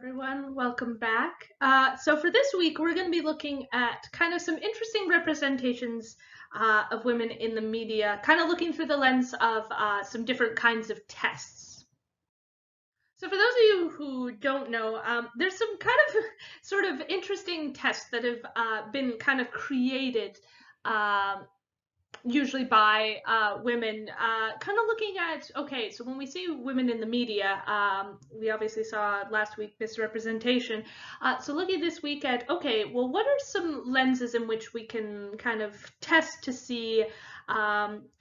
everyone. Welcome back. So for this week, we're going to be looking at kind of some interesting representations of women in the media, kind of looking through the lens of some different kinds of tests. So for those of you who don't know, there's some kind of sort of interesting tests that have been kind of created usually by women, kind of looking at, okay, so when we see women in the media, we obviously saw last week misrepresentation. So looking this week at, okay, well, what are some lenses in which we can kind of test to see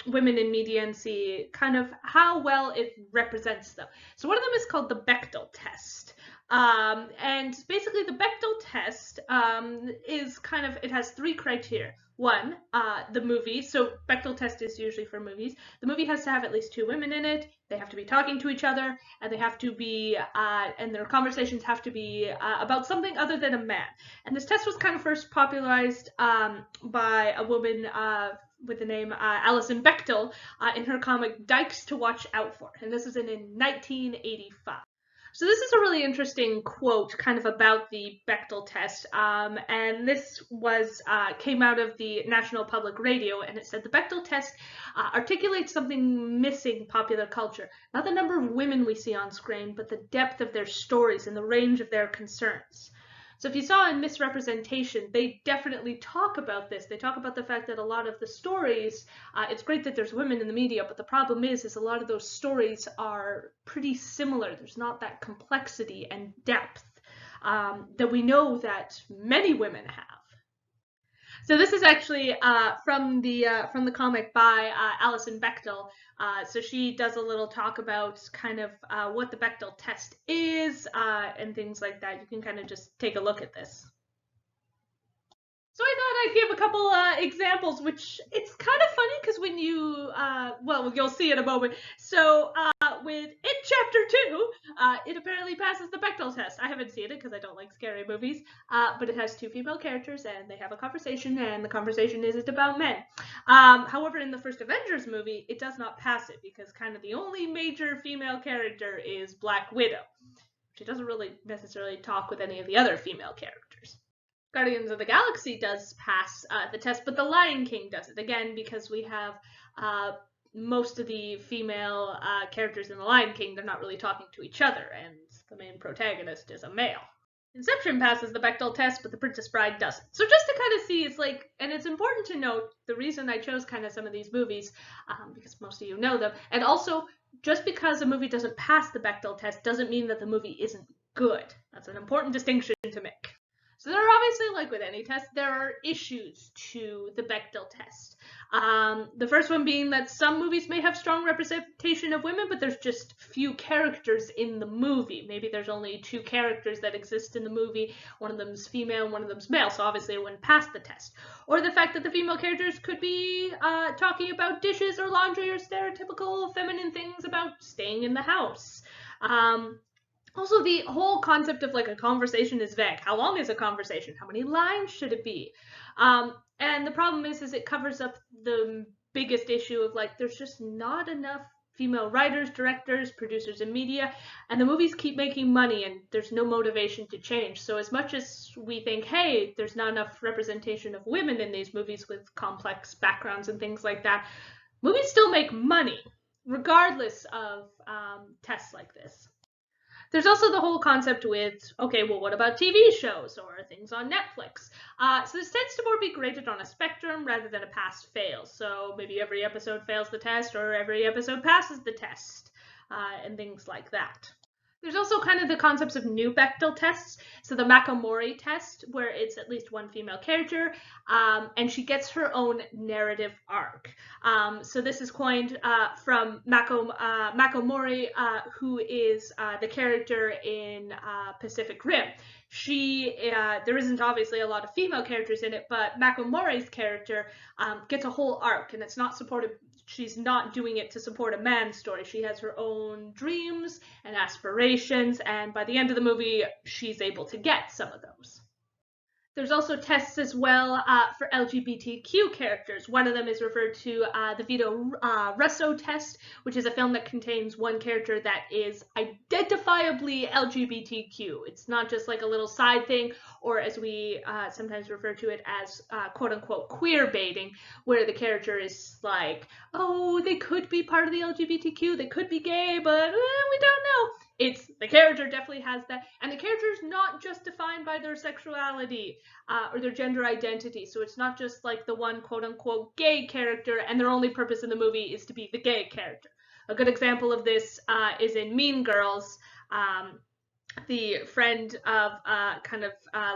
women in media and see kind of how well it represents them? So one of them is called the Bechdel test. And basically the Bechdel test is kind of, it has three criteria. One, the movie. So Bechdel test is usually for movies. The movie has to have at least two women in it. They have to be talking to each other, and they have to be, and their conversations have to be about something other than a man. And this test was kind of first popularized by a woman with the name Alison Bechdel in her comic Dykes to Watch Out For. And this was in 1985. So this is a really interesting quote kind of about the Bechdel test, and this was came out of the National Public Radio, and it said the Bechdel test articulates something missing popular culture, not the number of women we see on screen, but the depth of their stories and the range of their concerns. So if you saw in Misrepresentation, they definitely talk about this. They talk about the fact that a lot of the stories, it's great that there's women in the media, but the problem is a lot of those stories are pretty similar. There's not that complexity and depth that we know that many women have. So this is actually from the comic by Alison Bechdel. So she does a little talk about kind of what the Bechdel test is and things like that. You can kind of just take a look at this. So I thought I'd give a couple examples, which it's kind of funny because when you, well, you'll see in a moment. So with It Chapter 2, it apparently passes the Bechdel test. I haven't seen it because I don't like scary movies, but it has two female characters and they have a conversation, and the conversation isn't about men. However, in the first Avengers movie, it does not pass it because kind of the only major female character is Black Widow. She doesn't really necessarily talk with any of the other female characters. Guardians of the Galaxy does pass the test, but The Lion King doesn't. Again, because we have most of the female characters in The Lion King, they're not really talking to each other, and the main protagonist is a male. Inception passes the Bechdel test, but The Princess Bride doesn't. So just to kind of see, it's like, and it's important to note the reason I chose kind of some of these movies, because most of you know them, and also just because a movie doesn't pass the Bechdel test doesn't mean that the movie isn't good. That's an important distinction to make. So there are obviously, like with any test, there are issues to the Bechdel test. The first one being that some movies may have strong representation of women, but there's just few characters in the movie. Maybe there's only two characters that exist in the movie. One of them's female and one of them's male, so obviously it wouldn't pass the test. Or the fact that the female characters could be talking about dishes or laundry or stereotypical feminine things about staying in the house. Also, the whole concept of like a conversation is vague. How long is a conversation? How many lines should it be? And the problem is it covers up the biggest issue of like there's just not enough female writers, directors, producers in media, and the movies keep making money and there's no motivation to change. So as much as we think, hey, there's not enough representation of women in these movies with complex backgrounds and things like that, movies still make money regardless of tests like this. There's also the whole concept with, okay, well, what about TV shows or things on Netflix? So this tends to more be graded on a spectrum rather than a pass-fail. So maybe every episode fails the test or every episode passes the test and things like that. There's also kind of the concepts of new Bechdel tests. So the Mako-Mori test, where it's at least one female character, and she gets her own narrative arc. So this is coined from Mako-Mori, who is the character in Pacific Rim. There isn't obviously a lot of female characters in it, but Mako-Mori's character gets a whole arc, and it's not supported. She's not doing it to support a man's story. She has her own dreams and aspirations, and by the end of the movie, she's able to get some of those. There's also tests as well for LGBTQ characters. One of them is referred to the Vito Russo test, which is a film that contains one character that is identifiably LGBTQ. It's not just like a little side thing, or as we sometimes refer to it as quote unquote queer baiting, where the character is like, oh, they could be part of the LGBTQ, they could be gay, but we don't know. It's the character definitely has that, and the character is not just defined by their sexuality or their gender identity. So it's not just like the one quote unquote gay character, and their only purpose in the movie is to be the gay character. A good example of this is in Mean Girls. The friend of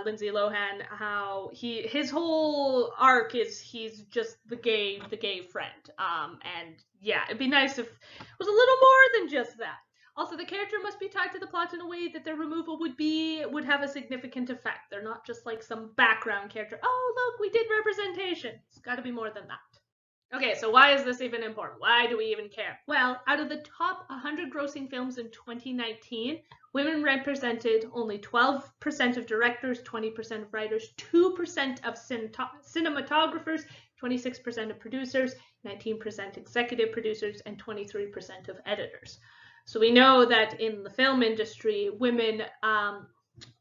Lindsay Lohan, how his whole arc is he's just the gay friend. And yeah, it'd be nice if it was a little more than just that. Also, the character must be tied to the plot in a way that their removal would have a significant effect. They're not just like some background character. Oh, look, we did representation. It's got to be more than that. Okay, so why is this even important? Why do we even care? Well, out of the top 100 grossing films in 2019, women represented only 12% of directors, 20% of writers, 2% of cinematographers, 26% of producers, 19% executive producers, and 23% of editors. So we know that in the film industry, women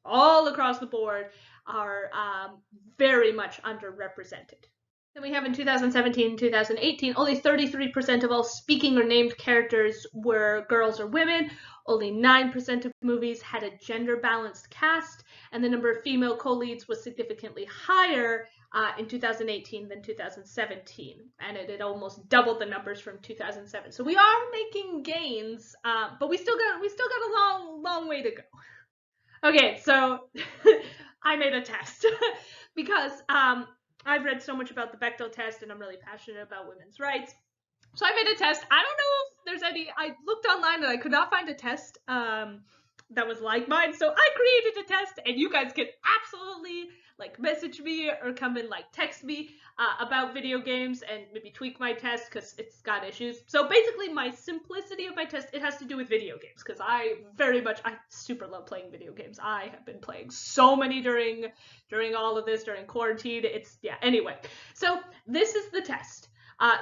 all across the board are very much underrepresented. Then we have in 2017 and 2018, only 33% of all speaking or named characters were girls or women. Only 9% of movies had a gender-balanced cast, and the number of female co-leads was significantly higher in 2018 than 2017, and it had almost doubled the numbers from 2007. So we are making gains, but we still got a long way to go. Okay, so I made a test because I've read so much about the Bechdel test, and I'm really passionate about women's rights. So I made a test. I don't know if there's any. I looked online and I could not find a test that was like mine. So I created a test, and you guys can absolutely like message me or come and like text me about video games and maybe tweak my test because it's got issues. So basically my simplicity of my test, it has to do with video games because I super love playing video games. I have been playing so many during all of this, during quarantine. Anyway. So this is the test.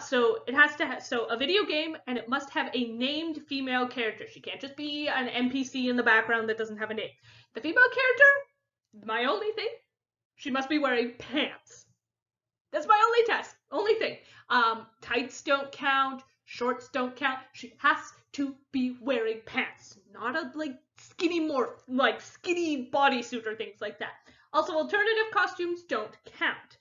So it has to have, so a video game, and it must have a named female character. She can't just be an NPC in the background that doesn't have a name. The female character, my only thing, she must be wearing pants. That's my only test, only thing. Tights don't count, shorts don't count. She has to be wearing pants, not a like skinny bodysuit or things like that. Also, alternative costumes don't count.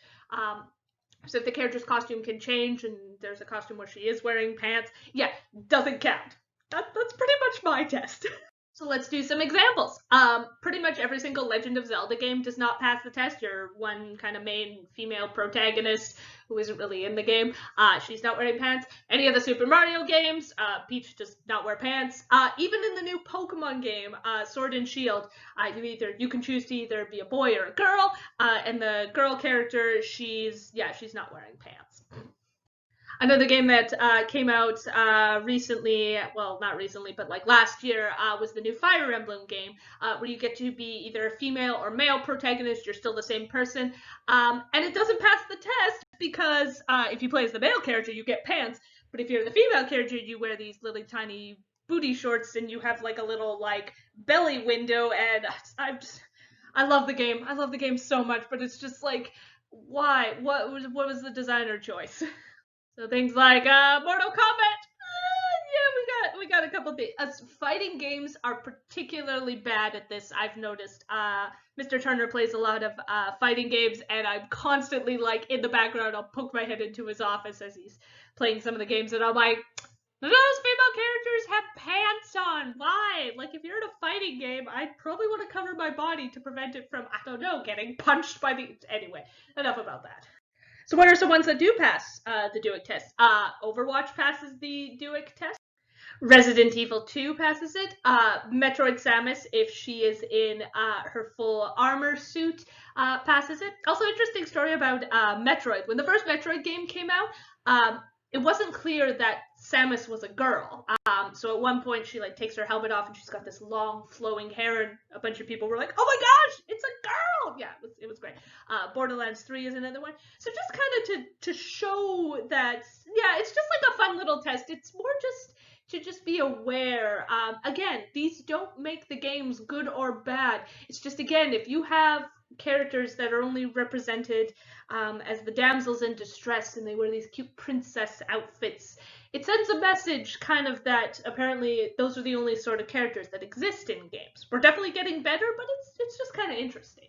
So if the character's costume can change and there's a costume where she is wearing pants, doesn't count. That's pretty much my test. So let's do some examples. Pretty much every single Legend of Zelda game does not pass the test. Your one kind of main female protagonist who isn't really in the game, she's not wearing pants. Any of the Super Mario games, Peach does not wear pants. Even in the new Pokemon game, Sword and Shield, you can choose to either be a boy or a girl, and the girl character, she's not wearing pants. Another game that came out recently, well, not recently, but like last year, was the new Fire Emblem game, where you get to be either a female or male protagonist. You're still the same person. And it doesn't pass the test because if you play as the male character, you get pants. But if you're the female character, you wear these little tiny booty shorts and you have like a little like belly window. And I love the game. I love the game so much, but it's just like, why? What was the designer choice? So things like Mortal Kombat. We got a couple things. Fighting games are particularly bad at this. I've noticed. Mr. Turner plays a lot of fighting games, and I'm constantly like in the background. I'll poke my head into his office as he's playing some of the games, and I'm like, those female characters have pants on. Why? Like, if you're in a fighting game, I'd probably want to cover my body to prevent it from, I don't know, getting punched by the. Anyway, enough about that. So what are some ones that do pass the Dweck test? Overwatch passes the Dweck test. Resident Evil 2 passes it. Metroid Samus, if she is in her full armor suit, passes it. Also, interesting story about Metroid. When the first Metroid game came out, it wasn't clear that Samus was a girl. So at one point, she like takes her helmet off and she's got this long flowing hair, and a bunch of people were like, "Oh my gosh, it's a girl!" yeah, it was great. Borderlands 3 is another one. So just kind of to show that, yeah, it's just like a fun little test. It's more just to just be aware. Again, these don't make the games good or bad. It's just, again, if you have characters that are only represented as the damsels in distress and they wear these cute princess outfits, it sends a message kind of that apparently those are the only sort of characters that exist in games. We're definitely getting better, but it's just kind of interesting.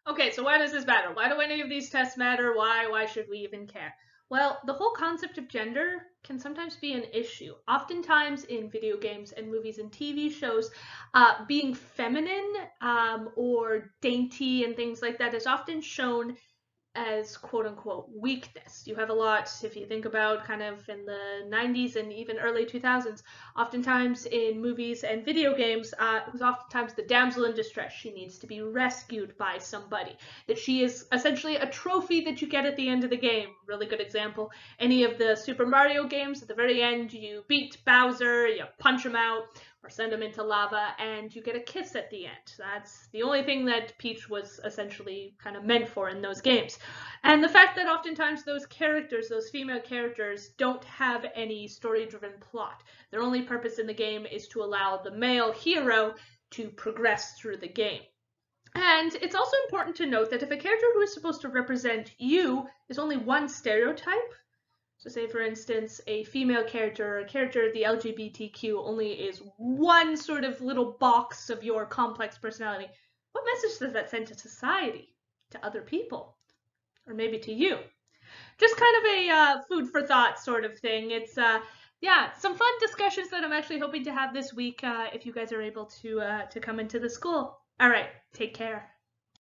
Okay, so why does this matter? Why do any of these tests matter? Why should we even care? Well, the whole concept of gender can sometimes be an issue. Oftentimes in video games and movies and TV shows, being feminine or dainty and things like that is often shown as quote unquote weakness. You have a lot, if you think about kind of in the 90s and even early 2000s, oftentimes in movies and video games, it was oftentimes the damsel in distress. She needs to be rescued by somebody, that she is essentially a trophy that you get at the end of the game. Really good example. Any of the Super Mario games, at the very end, you beat Bowser, you punch him out, or send him into lava, and you get a kiss at the end. That's the only thing that Peach was essentially kind of meant for in those games. And the fact that oftentimes those characters, those female characters, don't have any story-driven plot. Their only purpose in the game is to allow the male hero to progress through the game. And it's also important to note that if a character who is supposed to represent you is only one stereotype, so say, for instance, a female character or a character of the LGBTQ only is one sort of little box of your complex personality, what message does that send to society, to other people, or maybe to you? Just kind of a food for thought sort of thing. It's, yeah, some fun discussions that I'm actually hoping to have this week if you guys are able to come into the school. All right, take care.